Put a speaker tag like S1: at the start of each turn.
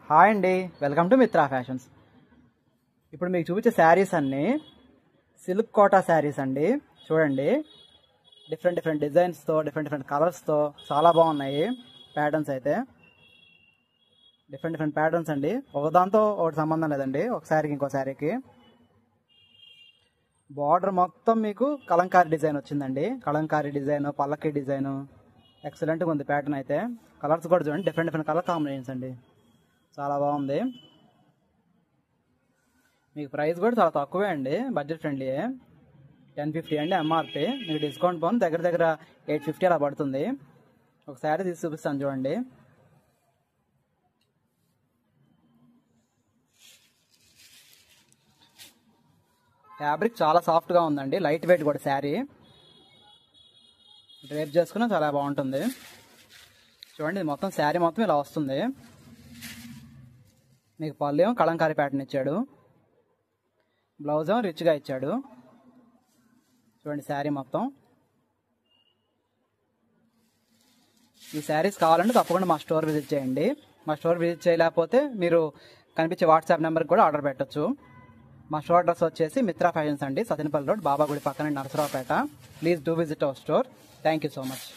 S1: Hi అండి, welcome to Mitra fashions. ఇప్పుడు మీకు చూపించే శారీస్ అన్నీ సిల్క్ కోటా శారీస్ అండి. చూడండి, డిఫరెంట్ డిజైన్స్తో, డిఫరెంట్ కలర్స్తో చాలా బాగున్నాయి. ప్యాటర్న్స్ అయితే డిఫరెంట్ ప్యాటర్న్స్ అండి. ఒకదాంతో ఒకటి సంబంధం లేదండి, ఒక శారీకి ఇంకో శారీకి. బార్డర్ మొత్తం మీకు కలంకారీ డిజైన్ వచ్చిందండి. కలంకారీ డిజైన్, పల్లకి డిజైన్ ఎక్సలెంట్గా ఉంది ప్యాటర్న్ అయితే. కలర్స్ కూడా చూడండి, డిఫరెంట్ కలర్ కాంబినేషన్స్ అండి, చాలా బాగుంది. మీకు ప్రైస్ కూడా చాలా తక్కువే అండి, బడ్జెట్ ఫ్రెండ్లీ. 1050 అండి ఎంఆర్పి. మీకు డిస్కౌంట్ పోను దగ్గర 850 అలా పడుతుంది. ఒక శారీ తీసి చూపిస్తాను చూడండి. ఫ్యాబ్రిక్ చాలా సాఫ్ట్గా ఉందండి, లైట్ వెయిట్ కూడా. శారీ డ్రేప్ చేసుకున్నా చాలా బాగుంటుంది. చూడండి, మొత్తం శారీ మొత్తం ఇలా వస్తుంది. మీకు పళ్ళు ఏమో కలంకారీ ప్యాటర్న్ ఇచ్చాడు, బ్లౌజ్ ఏమో రిచ్గా ఇచ్చాడు. చూడండి శారీ మొత్తం. ఈ శారీస్ కావాలంటే తప్పకుండా మా స్టోర్ విజిట్ చేయండి. మా స్టోర్ విజిట్ చేయలేకపోతే మీరు కనిపించే వాట్సాప్ నెంబర్కి కూడా ఆర్డర్ పెట్టచ్చు. మా స్టోర్ అడ్రస్ వచ్చేసి మిత్రా ఫ్యాషన్స్ అండి, సతెనపల్లి రోడ్, బాబాగుడి పక్కన, Narasaraopet. Please do visit our store. Thank you so much.